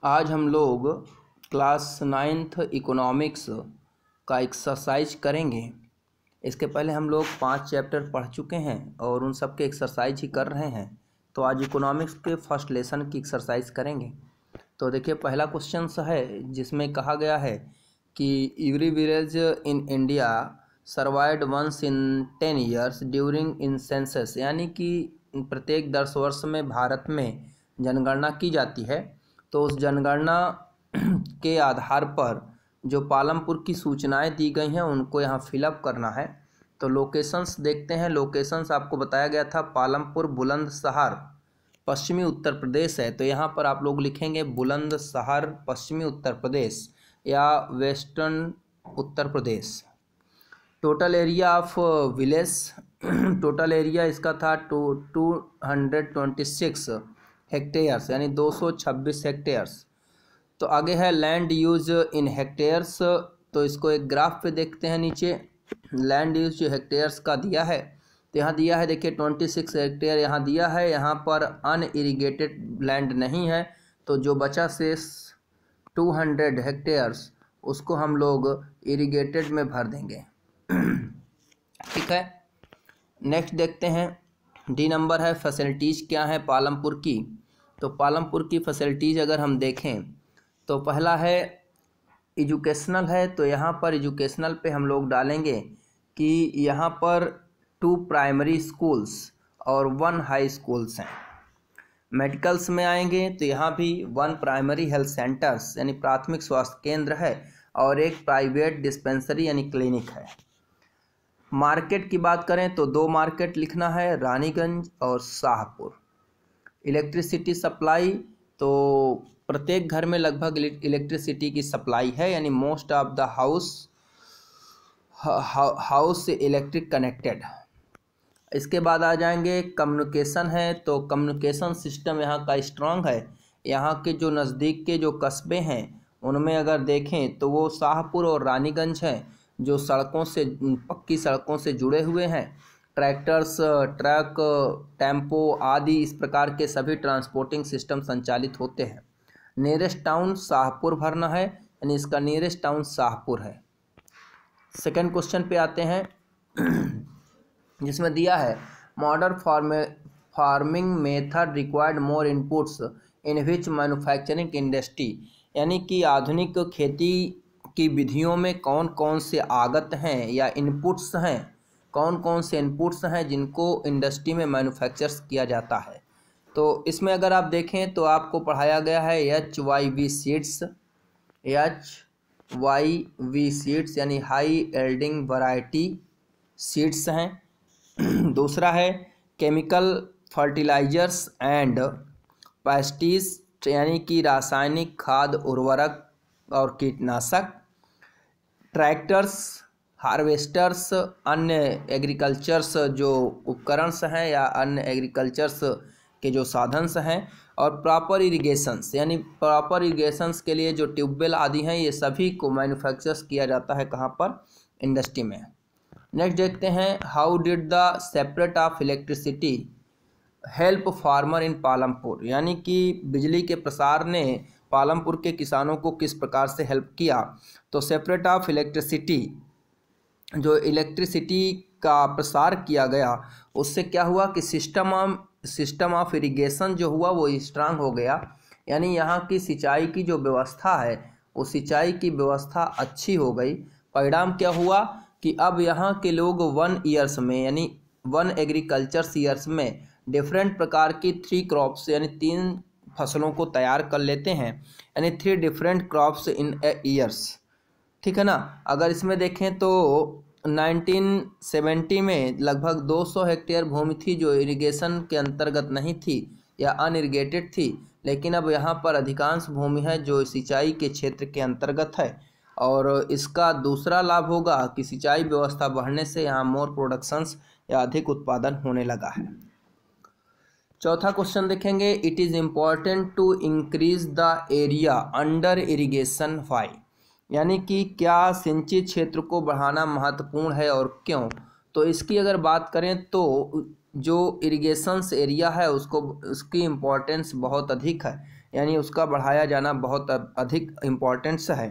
आज हम लोग क्लास 9th इकोनॉमिक्स का एक्सरसाइज करेंगे। इसके पहले हम लोग 5 चैप्टर पढ़ चुके हैं और उन सब के एक्सरसाइज ही कर रहे हैं। तो आज इकोनॉमिक्स के फर्स्ट लेसन की एक्सरसाइज करेंगे। तो देखिए, पहला क्वेश्चन है जिसमें कहा गया है कि every village in India survived once in 10 years during in census, यानी कि प्रत्येक 10 वर्ष में भारत में जनगणना की जाती है। तो उस जनगणना के आधार पर जो पालमपुर की सूचनाएं दी गई हैं उनको यहाँ फिलअप करना है। तो लोकेशंस देखते हैं। लोकेशंस आपको बताया गया था पालमपुर बुलंदशहर पश्चिमी उत्तर प्रदेश है। तो यहाँ पर आप लोग लिखेंगे बुलंदशहर पश्चिमी उत्तर प्रदेश या western Uttar Pradesh. Total area of village, total area इसका था 226 हेक्टेयर्स, यानी 226 हेक्टेयर्स। तो आगे है लैंड यूज इन हेक्टेयर्स। तो इसको एक ग्राफ पे देखते हैं। नीचे लैंड यूज हेक्टेयर्स का दिया है। तो यहाँ दिया है, देखिए 26 हेक्टेयर यहाँ दिया है। यहाँ पर अनइरिगेटेड लैंड नहीं है, तो जो बचा शेष 200 हेक्टेयर्स उसको हम लोग इरिगेटेड में भर देंगे। ठीक है, नेक्स्ट देखते हैं। डी नंबर है फैसिलिटीज़ क्या है पालमपुर की। तो पालमपुर की फैसिलिटीज़ अगर हम देखें तो पहला है एजुकेशनल है। तो यहाँ पर एजुकेशनल पे हम लोग डालेंगे कि यहाँ पर 2 प्राइमरी स्कूल्स और 1 हाई स्कूल्स हैं। मेडिकल्स में आएंगे तो यहाँ भी 1 प्राइमरी हेल्थ सेंटर्स यानी प्राथमिक स्वास्थ्य केंद्र है और 1 प्राइवेट डिस्पेंसरी यानी क्लिनिक है। मार्केट की बात करें तो 2 मार्केट लिखना है, रानीगंज और शाहपुर। इलेक्ट्रिसिटी सप्लाई, तो प्रत्येक घर में लगभग इलेक्ट्रिसिटी की सप्लाई है, यानी most of the house electric connected. इसके बाद आ जाएंगे कम्युनिकेशन है। तो कम्युनिकेशन सिस्टम यहाँ का स्ट्रांग है। यहाँ के जो नज़दीक के जो कस्बे हैं उनमें अगर देखें तो वो शाहपुर और रानीगंज हैं, जो सड़कों से, पक्की सड़कों से जुड़े हुए हैं। ट्रैक्टर्स, ट्रक, टेम्पो आदि इस प्रकार के सभी ट्रांसपोर्टिंग सिस्टम संचालित होते हैं। नियरेस्ट टाउन शाहपुर भरना है, यानी इसका नियरेस्ट टाउन शाहपुर है। सेकंड क्वेश्चन पे आते हैं जिसमें दिया है मॉडर्न फार्मिंग मेथड रिक्वायर्ड मोर इनपुट्स इन विच मैन्युफैक्चरिंग इंडस्ट्री, यानी कि आधुनिक खेती की विधियों में कौन कौन से आगत हैं या इनपुट्स हैं, कौन कौन से इनपुट्स हैं जिनको इंडस्ट्री में मैन्युफैक्चर्स किया जाता है। तो इसमें अगर आप देखें तो आपको पढ़ाया गया है HYV सीड्स, HYV सीड्स यानी हाई यील्डिंग वैरायटी सीड्स हैं। दूसरा है केमिकल फर्टिलाइजर्स एंड पेस्टिसाइड्स, यानी कि रासायनिक खाद, उर्वरक और कीटनाशक। ट्रैक्टर्स, हार्वेस्टर्स, अन्य एग्रीकल्चर्स जो उपकरणस हैं या अन्य एग्रीकल्चर्स के जो साधन्स हैं। और प्रॉपर इरिगेशंस, यानी प्रॉपर इरिगेशंस के लिए जो ट्यूबवेल आदि हैं, ये सभी को मैन्युफैक्चर्स किया जाता है कहाँ पर, इंडस्ट्री में। नेक्स्ट देखते हैं how did the separate of electricity help farmer in Palampur, यानी कि बिजली के प्रसार ने पालमपुर के किसानों को किस प्रकार से हेल्प किया। तो सेपरेट ऑफ इलेक्ट्रिसिटी, जो इलेक्ट्रिसिटी का प्रसार किया गया उससे क्या हुआ कि सिस्टम ऑफ इरिगेशन जो हुआ वो स्ट्रांग हो गया, यानी यहाँ की सिंचाई की जो व्यवस्था है वो सिंचाई की व्यवस्था अच्छी हो गई। परिणाम क्या हुआ कि अब यहाँ के लोग 1 ईयर्स में, यानी 1 एग्रीकल्चर्स ईयर्स में डिफरेंट प्रकार की 3 क्रॉप्स यानी 3 फसलों को तैयार कर लेते हैं, यानी 3 डिफरेंट क्रॉप्स इन ईयर्स। ठीक है ना। अगर इसमें देखें तो 1970 में लगभग 200 हेक्टेयर भूमि थी जो इरिगेशन के अंतर्गत नहीं थी या अनइरिगेटेड थी, लेकिन अब यहाँ पर अधिकांश भूमि है जो सिंचाई के क्षेत्र के अंतर्गत है। और इसका दूसरा लाभ होगा कि सिंचाई व्यवस्था बढ़ने से यहाँ मोर प्रोडक्शंस या अधिक उत्पादन होने लगा है। चौथा क्वेश्चन देखेंगे, it is important to increase the area under irrigation why, यानी कि क्या सिंचित क्षेत्र को बढ़ाना महत्वपूर्ण है और क्यों। तो इसकी अगर बात करें तो जो इरिगेशंस एरिया है उसकी इम्पोर्टेंस बहुत अधिक है, यानी उसका बढ़ाया जाना बहुत अधिक इम्पोर्टेंस है,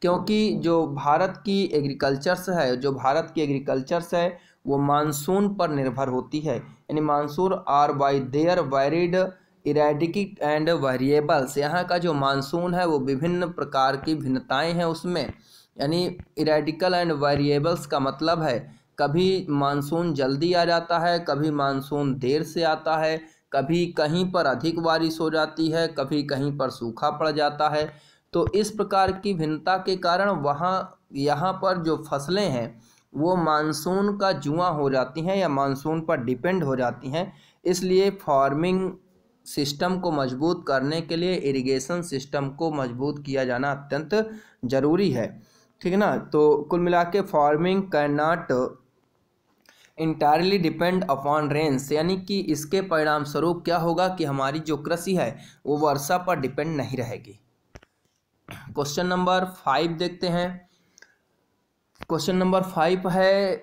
क्योंकि जो भारत की एग्रीकल्चर्स है वो मानसून पर निर्भर होती है। यानी monsoon are by their varied erratic and variables, यहाँ का जो मानसून है वो विभिन्न प्रकार की भिन्नताएं हैं उसमें। यानी इरेडिकल एंड वेरिएबल्स का मतलब है कभी मानसून जल्दी आ जाता है, कभी मानसून देर से आता है, कभी कहीं पर अधिक बारिश हो जाती है, कभी कहीं पर सूखा पड़ जाता है। तो इस प्रकार की भिन्नता के कारण यहाँ पर जो फसलें हैं वो मानसून का जुआ हो जाती हैं या मानसून पर डिपेंड हो जाती हैं। इसलिए फार्मिंग सिस्टम को मजबूत करने के लिए इरिगेशन सिस्टम को मजबूत किया जाना अत्यंत ज़रूरी है। ठीक है ना। तो कुल मिला के farming can not entirely depend upon rains, यानी कि इसके परिणाम स्वरूप क्या होगा कि हमारी जो कृषि है वो वर्षा पर डिपेंड नहीं रहेगी। क्वेश्चन नंबर 5 देखते हैं। क्वेश्चन नंबर 5 है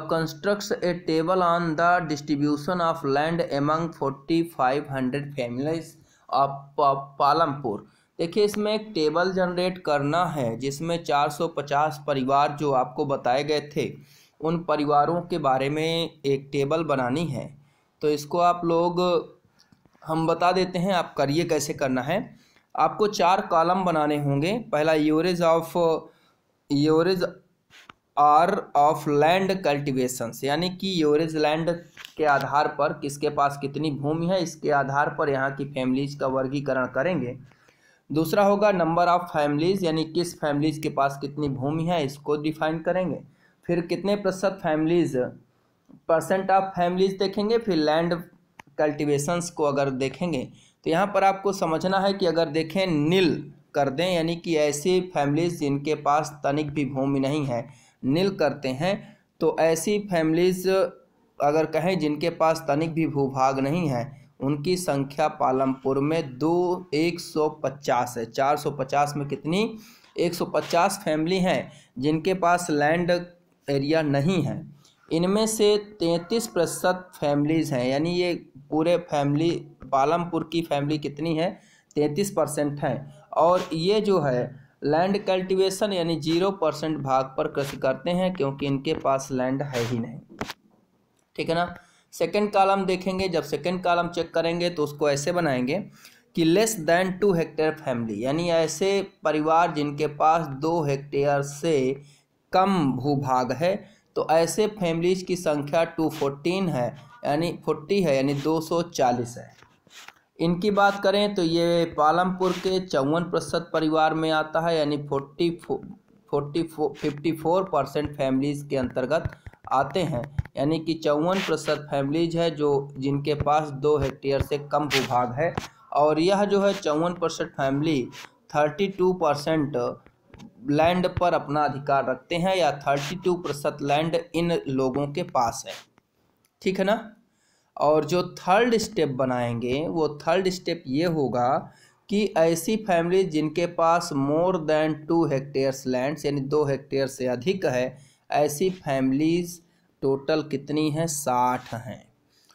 constructs A table on the distribution of land among 4500 families of Palampur. देखिए इसमें एक टेबल जनरेट करना है जिसमें 450 परिवार जो आपको बताए गए थे उन परिवारों के बारे में एक टेबल बनानी है। तो इसको आप लोग हम बता देते हैं, आप करिए कैसे करना है। आपको 4 कॉलम बनाने होंगे। पहला यूरेज आर ऑफ लैंड कल्टिवेशंस, यानी कि यूरेज लैंड के आधार पर किसके पास कितनी भूमि है इसके आधार पर यहाँ की फैमिलीज का वर्गीकरण करेंगे। दूसरा होगा नंबर ऑफ फैमिलीज, यानी किस फैमिलीज के पास कितनी भूमि है इसको डिफाइन करेंगे। फिर कितने परसेंट ऑफ फैमिलीज देखेंगे। फिर लैंड कल्टिवेशंस को अगर देखेंगे तो यहाँ पर आपको समझना है कि अगर देखें नील कर दें, यानी कि ऐसी फैमिलीज जिनके पास तनिक भी भूमि नहीं है, नील करते हैं, तो ऐसी फैमिलीज अगर कहें जिनके पास तनिक भी भूभाग नहीं है उनकी संख्या पालमपुर में 150 है। 450 में कितनी 150 फैमिली हैं जिनके पास लैंड एरिया नहीं है। इनमें से 33% फैमिलीज़ हैं, यानी ये पूरे फैमिली पालमपुर की फैमिली कितनी है 33% हैं। और ये जो है लैंड कल्टीवेशन यानी 0% भाग पर कृषि करते हैं क्योंकि इनके पास लैंड है ही नहीं। ठीक है ना। सेकंड कॉलम देखेंगे, जब सेकंड कॉलम चेक करेंगे तो उसको ऐसे बनाएंगे कि लेस देन 2 हेक्टेयर फैमिली, यानी ऐसे परिवार जिनके पास 2 हेक्टेयर से कम भूभाग है, तो ऐसे फैमिलीज की संख्या 214 है, यानी 40 है, यानी 240 है। इनकी बात करें तो ये पालमपुर के 54% परिवार में आता है, यानी 54% फैमिलीज के अंतर्गत आते हैं। यानी कि 54% फैमिलीज है जो जिनके पास 2 हेक्टेयर से कम भूभाग है। और यह जो है 54% फैमिली 32% लैंड पर अपना अधिकार रखते हैं, या 32% लैंड इन लोगों के पास है। ठीक है ना। और जो थर्ड स्टेप बनाएंगे वो थर्ड स्टेप ये होगा कि ऐसी फैमिली जिनके पास मोर देन 2 हेक्टेयर्स लैंड्स, यानी 2 हेक्टेयर से अधिक है, ऐसी फैमिलीज टोटल कितनी हैं 60 हैं,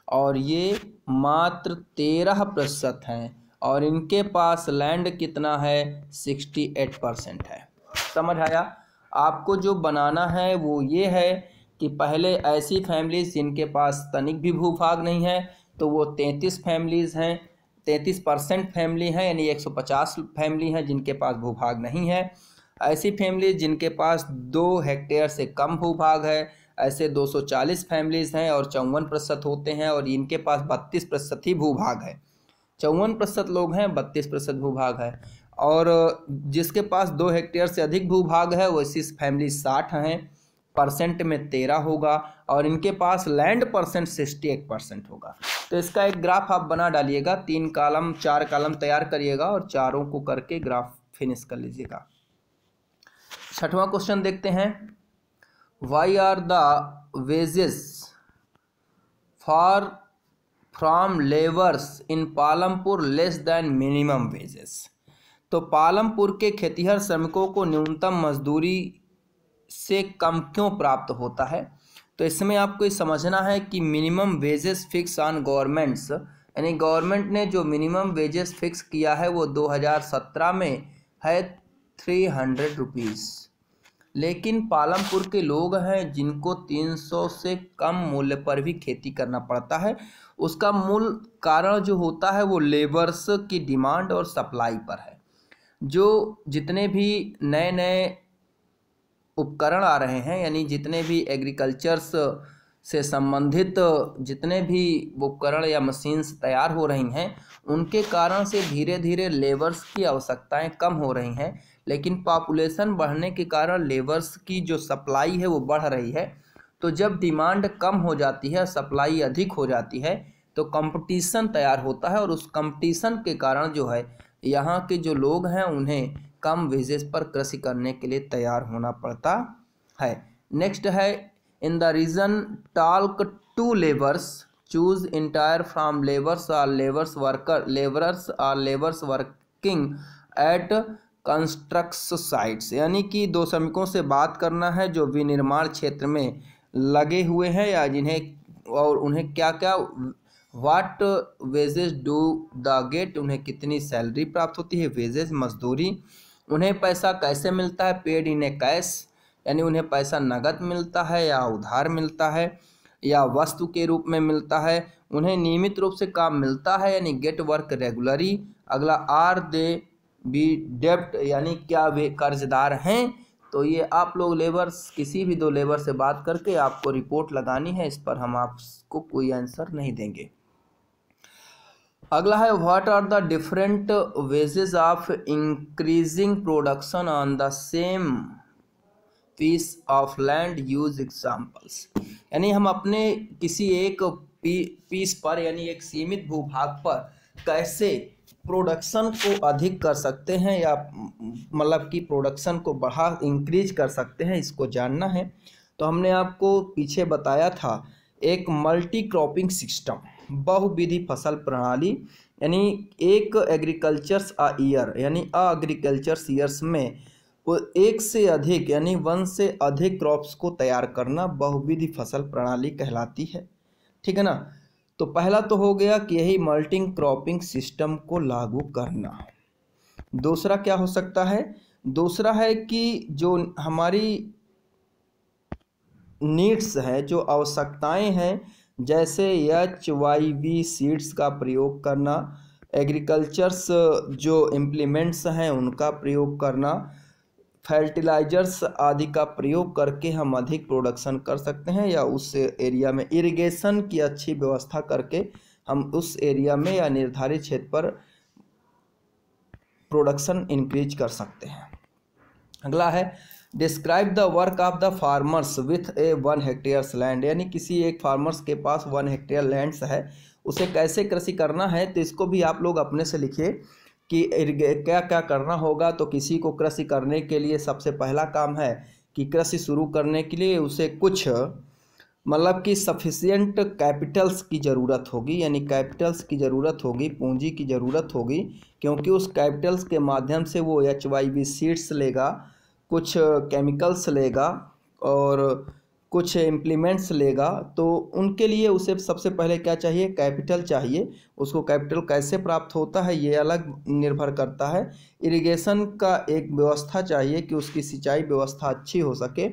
और ये मात्र 13% हैं, और इनके पास लैंड कितना है 68% है। समझ आया। आपको जो बनाना है वो ये है कि पहले ऐसी फैमिलीज जिनके पास तनिक भी भूभाग नहीं है तो वो 33 फैमिलीज़ हैं, 33% फैमिली हैं, यानी 150 फैमिली हैं जिनके पास भूभाग नहीं है। ऐसी फैमिलीज जिनके पास 2 हेक्टेयर से कम भूभाग है, ऐसे 240 फैमिलीज़ हैं और 54% होते हैं, और इनके पास 32% ही भूभाग है। 54% लोग हैं, 32% भूभाग है। और जिसके पास 2 हेक्टेयर से अधिक भूभाग है वो ऐसी फैमिली 60 हैं, परसेंट में 13 होगा, और इनके पास लैंड परसेंट 68% होगा। तो इसका एक ग्राफ आप बना डालिएगा, 3 कॉलम 4 कॉलम तैयार करिएगा और चारों को करके ग्राफ फिनिश कर लीजिएगा। 6वां क्वेश्चन देखते हैं। Why are the wages for from labours in Palampur less than minimum wages. तो पालमपुर के खेतिहर श्रमिकों को न्यूनतम मजदूरी से कम क्यों प्राप्त होता है। तो इसमें आपको ये समझना है कि minimum wages fix on governments यानी गवर्नमेंट ने जो मिनिमम वेजेस फिक्स किया है वो 2017 में है 300 रुपीज़। लेकिन पालमपुर के लोग हैं जिनको 300 से कम मूल्य पर भी खेती करना पड़ता है। उसका मूल कारण जो होता है वो लेबर्स की डिमांड और सप्लाई पर है। जो जितने भी नए नए उपकरण आ रहे हैं, यानी जितने भी एग्रीकल्चर्स से संबंधित जितने भी उपकरण या मशीन्स तैयार हो रही हैं, उनके कारण से धीरे धीरे लेबर्स की आवश्यकताएं कम हो रही हैं। लेकिन पॉपुलेशन बढ़ने के कारण लेबर्स की जो सप्लाई है वो बढ़ रही है। तो जब डिमांड कम हो जाती है, सप्लाई अधिक हो जाती है, तो कंपटीशन तैयार होता है और उस कंपटीशन के कारण जो है यहाँ के जो लोग हैं उन्हें कम वेजेस पर कृषि करने के लिए तैयार होना पड़ता है। नेक्स्ट है, in the region talk to labours choose entire from labours are labours working at construction sites. यानी कि दो श्रमिकों से बात करना है जो विनिर्माण क्षेत्र में लगे हुए हैं या जिन्हें और उन्हें क्या क्या वाट वेजेस डू द गेट, उन्हें कितनी सैलरी प्राप्त होती है, वेजेस मजदूरी, उन्हें पैसा कैसे मिलता है, पेड इन ए कैश, यानी उन्हें पैसा नगद मिलता है या उधार मिलता है या वस्तु के रूप में मिलता है, उन्हें नियमित रूप से काम मिलता है यानी गेट वर्क रेगुलरी। अगला, आर दे बी डेब्ट, यानी क्या वे कर्जदार हैं। तो ये आप लोग लेबर्स किसी भी दो लेबर से बात करके आपको रिपोर्ट लगानी है, इस पर हम आपको कोई आंसर नहीं देंगे। अगला है, what are the different wages of increasing production on the same piece of land, use examples. यानी हम अपने किसी एक पीस पर यानी एक सीमित भूभाग पर कैसे प्रोडक्शन को अधिक कर सकते हैं या मतलब कि प्रोडक्शन को बढ़ा इंक्रीज कर सकते हैं, इसको जानना है। तो हमने आपको पीछे बताया था एक मल्टी क्रॉपिंग सिस्टम, बहुविधि फसल प्रणाली, यानी एक एग्रीकल्चर्स अ ईयर यानी एग्रीकल्चर्स ईयर्स में वो एक से अधिक यानी 1 से अधिक क्रॉप्स को तैयार करना बहुविधि फसल प्रणाली कहलाती है। ठीक है ना। तो पहला तो हो गया कि यही मल्टी क्रॉपिंग सिस्टम को लागू करना। दूसरा क्या हो सकता है, दूसरा है कि जो हमारी नीड्स है, जो आवश्यकताएं हैं, जैसे HYV सीड्स का प्रयोग करना, एग्रीकल्चर्स जो इम्प्लीमेंट्स हैं उनका प्रयोग करना, फर्टिलाइजर्स आदि का प्रयोग करके हम अधिक प्रोडक्शन कर सकते हैं, या उस एरिया में इरिगेशन की अच्छी व्यवस्था करके हम उस एरिया में या निर्धारित क्षेत्र पर प्रोडक्शन इंक्रीज कर सकते हैं। अगला है, describe the work of the farmers with A 1 hectares land, यानी किसी एक फार्मर्स के पास 1 हेक्टेयर लैंड्स है, उसे कैसे कृषि करना है। तो इसको भी आप लोग अपने से लिखिए कि क्या क्या करना होगा। तो किसी को कृषि करने के लिए सबसे पहला काम है कि कृषि शुरू करने के लिए उसे कुछ मतलब कि सफिशिएंट कैपिटल्स की ज़रूरत होगी, यानी कैपिटल्स की ज़रूरत होगी, पूंजी की ज़रूरत होगी, क्योंकि उस कैपिटल्स के माध्यम से वो HYV सीड्स लेगा, कुछ केमिकल्स लेगा और कुछ इम्प्लीमेंट्स लेगा। तो उनके लिए उसे सबसे पहले क्या चाहिए, कैपिटल चाहिए। उसको कैपिटल कैसे प्राप्त होता है ये अलग निर्भर करता है। इरिगेशन का एक व्यवस्था चाहिए कि उसकी सिंचाई व्यवस्था अच्छी हो सके।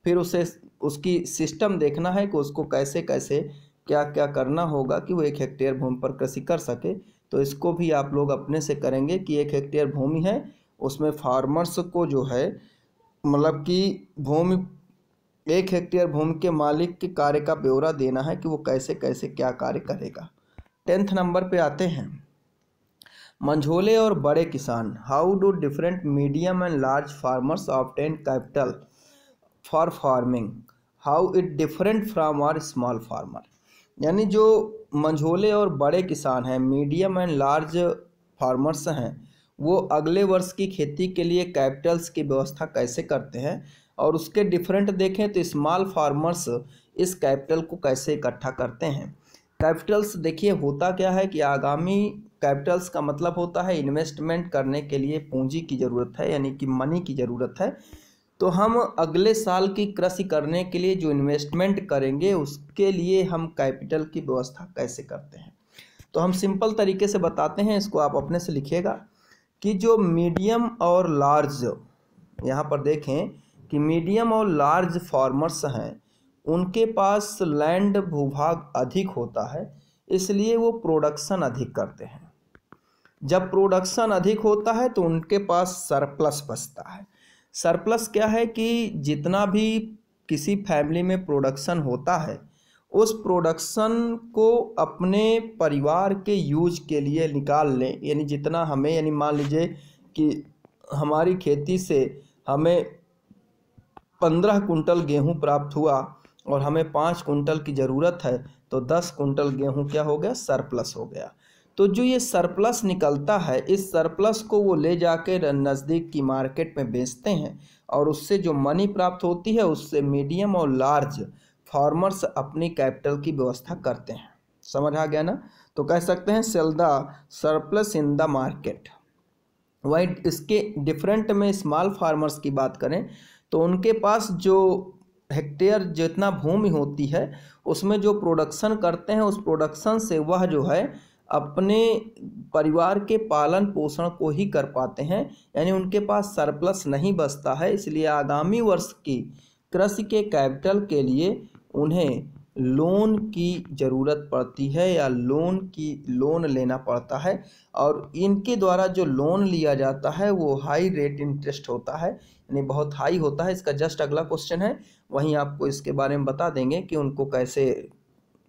फिर उसे उसकी सिस्टम देखना है कि उसको कैसे कैसे क्या क्या करना होगा कि वो 1 हेक्टेयर भूमि पर कृषि कर सके। तो इसको भी आप लोग अपने से करेंगे कि 1 हेक्टेयर भूमि है, उसमें फार्मर्स को जो है मतलब कि भूमि 1 हेक्टेयर भूमि के मालिक के कार्य का ब्यौरा देना है कि वो कैसे कैसे क्या कार्य करेगा। 10th नंबर पे आते हैं, मंझोले और बड़े किसान, how do different medium and large farmers obtain capital for farming, how it different from our small farmer. यानी जो मंझोले और बड़े किसान हैं, मीडियम एंड लार्ज फार्मर्स हैं, वो अगले वर्ष की खेती के लिए कैपिटल्स की व्यवस्था कैसे करते हैं। और उसके डिफरेंट देखें तो स्मॉल फार्मर्स इस कैपिटल को कैसे इकट्ठा करते हैं। कैपिटल्स देखिए होता क्या है कि आगामी कैपिटल्स का मतलब होता है इन्वेस्टमेंट करने के लिए पूंजी की ज़रूरत है, यानी कि मनी की ज़रूरत है। तो हम अगले साल की कृषि करने के लिए जो इन्वेस्टमेंट करेंगे उसके लिए हम कैपिटल की व्यवस्था कैसे करते हैं। तो हम सिंपल तरीके से बताते हैं, इसको आप अपने से लिखिएगा कि जो मीडियम और लार्ज, यहाँ पर देखें कि मीडियम और लार्ज फार्मर्स हैं, उनके पास लैंड भूभाग अधिक होता है, इसलिए वो प्रोडक्शन अधिक करते हैं। जब प्रोडक्शन अधिक होता है तो उनके पास सरप्लस बचता है। सरप्लस क्या है कि जितना भी किसी फैमिली में प्रोडक्शन होता है, उस प्रोडक्शन को अपने परिवार के यूज के लिए निकाल लें, यानी जितना हमें, यानी मान लीजिए कि हमारी खेती से हमें 15 कुंटल गेहूं प्राप्त हुआ और हमें 5 कुंटल की ज़रूरत है, तो 10 कुंटल गेहूं क्या हो गया, सरप्लस हो गया। तो जो ये सरप्लस निकलता है, इस सरप्लस को वो ले जाकर नज़दीक की मार्केट में बेचते हैं और उससे जो मनी प्राप्त होती है, उससे मीडियम और लार्ज फार्मर्स अपनी कैपिटल की व्यवस्था करते हैं। समझ आ गया ना? तो कह सकते हैं sell the surplus in the market. वही इसके डिफरेंट में स्मॉल फार्मर्स की बात करें तो उनके पास जो हेक्टेयर जितना भूमि होती है, उसमें जो प्रोडक्शन करते हैं, उस प्रोडक्शन से वह जो है अपने परिवार के पालन पोषण को ही कर पाते हैं, यानी उनके पास सरप्लस नहीं बचता है। इसलिए आगामी वर्ष की कृषि के कैपिटल के लिए उन्हें लोन की ज़रूरत पड़ती है या लोन लेना पड़ता है, और इनके द्वारा जो लोन लिया जाता है वो हाई रेट इंटरेस्ट होता है, यानी बहुत हाई होता है। इसका जस्ट अगला क्वेश्चन है, वहीं आपको इसके बारे में बता देंगे कि उनको कैसे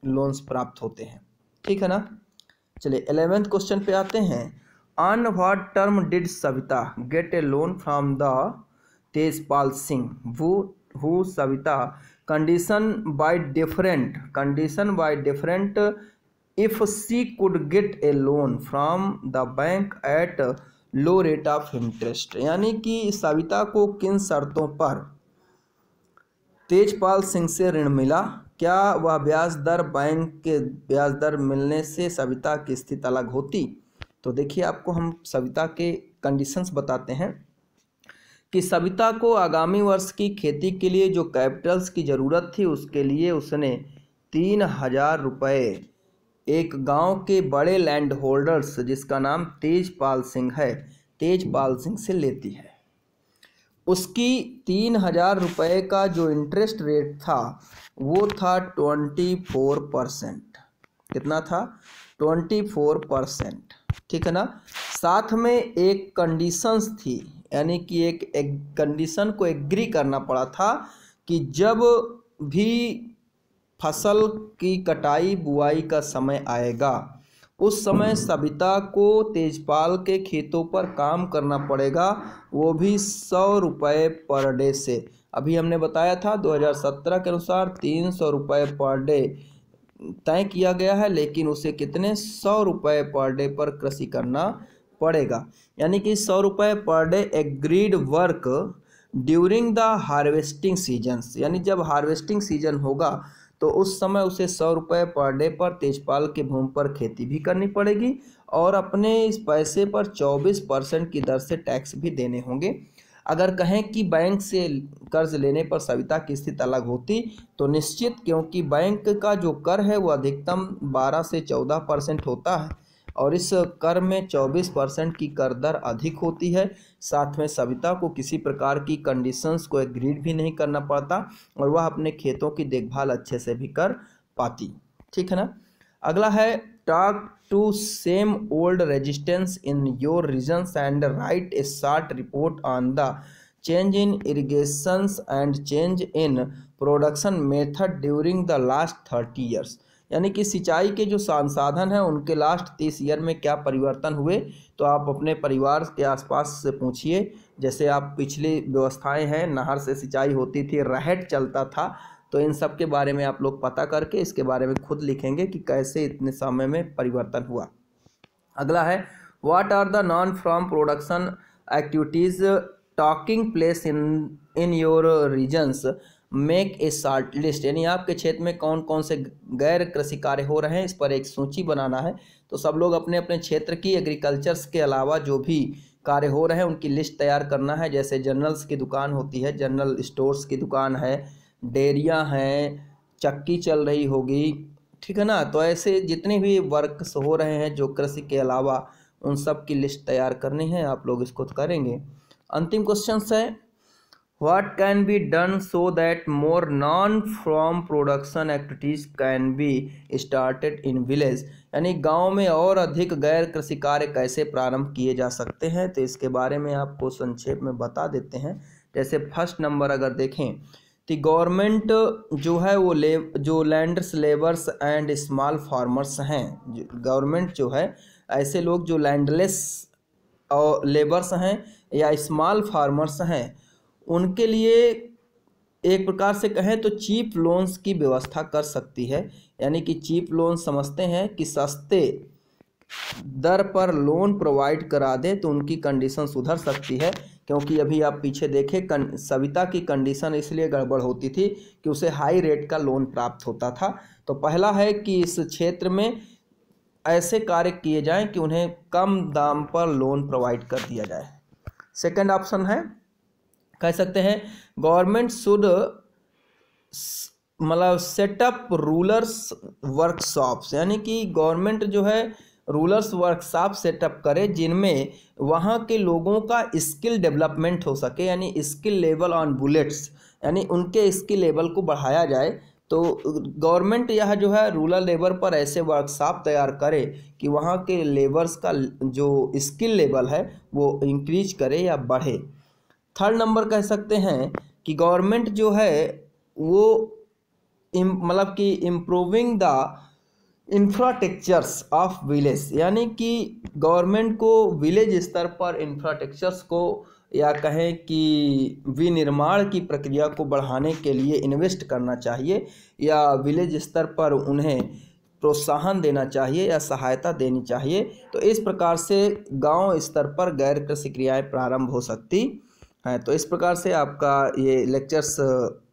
लोन्स प्राप्त होते हैं। ठीक है ना? चलिए 11th क्वेश्चन पे आते हैं। On what term did Savita gate A loan from the Tejpal Singh who Savita condition by different if she could get a loan from the bank at low rate of interest, यानी कि सविता को किन शर्तों पर तेजपाल सिंह से ऋण मिला, क्या वह ब्याज दर बैंक के ब्याज दर मिलने से सविता की स्थिति अलग होती? तो देखिए, आपको हम सविता के कंडीशंस बताते हैं कि सविता को आगामी वर्ष की खेती के लिए जो कैपिटल्स की ज़रूरत थी, उसके लिए उसने 3000 रुपये एक गांव के बड़े लैंड होल्डर्स, जिसका नाम तेजपाल सिंह है, तेजपाल सिंह से लेती है। उसकी 3000 रुपये का जो इंटरेस्ट रेट था वो था 24%। कितना था? 24%। ठीक है ना? साथ में एक कंडीशंस थी, यानी कि एक कंडीशन को एग्री करना पड़ा था कि जब भी फसल की कटाई बुआई का समय आएगा, उस समय सविता को तेजपाल के खेतों पर काम करना पड़ेगा, वो भी 100 रुपये पर डे से। अभी हमने बताया था 2017 के अनुसार 300 रुपये पर डे तय किया गया है, लेकिन उसे कितने 100 रुपये पर डे पर कृषि करना पड़ेगा, यानी कि 100 रुपये per day agreed work during the harvesting seasons, यानी जब हार्वेस्टिंग सीजन होगा तो उस समय उसे 100 रुपये पर डे पर तेजपाल के भूमि पर खेती भी करनी पड़ेगी और अपने इस पैसे पर 24% की दर से टैक्स भी देने होंगे। अगर कहें कि बैंक से कर्ज लेने पर सविता की स्थिति अलग होती तो निश्चित, क्योंकि बैंक का जो कर है वो अधिकतम 12 से 14% होता है और इस कर में 24% की कर दर अधिक होती है। साथ में सविता को किसी प्रकार की कंडीशंस को एग्रीड भी नहीं करना पड़ता और वह अपने खेतों की देखभाल अच्छे से भी कर पाती। ठीक है ना? अगला है talk to same old resistance in your regions and write a short report on the change in irrigations and change in production method during the last 30 years, यानी कि सिंचाई के जो संसाधन हैं उनके लास्ट 30 ईयर में क्या परिवर्तन हुए, तो आप अपने परिवार के आसपास से पूछिए। जैसे आप पिछली व्यवस्थाएं हैं, नहर से सिंचाई होती थी, रहट चलता था, तो इन सब के बारे में आप लोग पता करके इसके बारे में खुद लिखेंगे कि कैसे इतने समय में परिवर्तन हुआ। अगला है what are the non from production activities talking place in your regions, make a short list, यानी आपके क्षेत्र में कौन कौन से गैर कृषि कार्य हो रहे हैं, इस पर एक सूची बनाना है। तो सब लोग अपने अपने क्षेत्र की एग्रीकल्चर्स के अलावा जो भी कार्य हो रहे हैं उनकी लिस्ट तैयार करना है। जैसे जनरल्स की दुकान होती है, जनरल स्टोर्स की दुकान है, डेयरियां हैं, चक्की चल रही होगी, ठीक है ना। तो ऐसे जितने भी वर्क्स हो रहे हैं जो कृषि के अलावा, उन सब की लिस्ट तैयार करनी है, आप लोग इसको करेंगे। अंतिम क्वेश्चन है, what can be done so that more non from production activities can be started in village, यानी गांव में और अधिक गैर कृषि कार्य कैसे प्रारंभ किए जा सकते हैं। तो इसके बारे में आपको संक्षेप में बता देते हैं। जैसे फर्स्ट नंबर अगर देखें तो गवर्नमेंट जो है वो जो landers labours and small farmers हैं, गवर्नमेंट जो है ऐसे लोग जो लैंडलेस और लेबर्स हैं या स्मॉल फार्मर्स हैं, उनके लिए एक प्रकार से कहें तो चीप लोन्स की व्यवस्था कर सकती है। यानी कि चीप लोन समझते हैं कि सस्ते दर पर लोन प्रोवाइड करा दे तो उनकी कंडीशन सुधर सकती है। क्योंकि अभी आप पीछे देखें सविता की कंडीशन इसलिए गड़बड़ होती थी कि उसे हाई रेट का लोन प्राप्त होता था। तो पहला है कि इस क्षेत्र में ऐसे कार्य किए जाएं कि उन्हें कम दाम पर लोन प्रोवाइड कर दिया जाए। सेकंड ऑप्शन है, कह सकते हैं गवर्नमेंट शुड मतलब सेटअप रूलर्स वर्कशॉप्स, यानी कि गवर्नमेंट जो है रूलर्स वर्कशॉप सेटअप करे जिनमें वहाँ के लोगों का स्किल डेवलपमेंट हो सके, यानी स्किल लेवल ऑन बुलेट्स, यानी उनके स्किल लेवल को बढ़ाया जाए। तो गवर्नमेंट यह जो है रूरल लेबर पर ऐसे वर्कशॉप तैयार करे कि वहाँ के लेबर्स का जो स्किल लेवल है वो इंक्रीज करे या बढ़े। थर्ड नंबर कह सकते हैं कि गवर्नमेंट जो है वो मतलब कि improving the infrastructures of village, यानी कि गवर्नमेंट को विलेज स्तर पर इंफ्रास्ट्रक्चर्स को या कहें कि विनिर्माण की प्रक्रिया को बढ़ाने के लिए इन्वेस्ट करना चाहिए या विलेज स्तर पर उन्हें प्रोत्साहन देना चाहिए या सहायता देनी चाहिए। तो इस प्रकार से गांव स्तर पर गैर कृषि क्रियाएँ प्रारंभ हो सकती हैं। तो इस प्रकार से आपका ये लेक्चर्स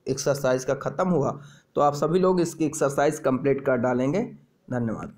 एक्सरसाइज का ख़त्म हुआ। तो आप सभी लोग इसकी एक्सरसाइज कंप्लीट कर डालेंगे। धन्यवाद।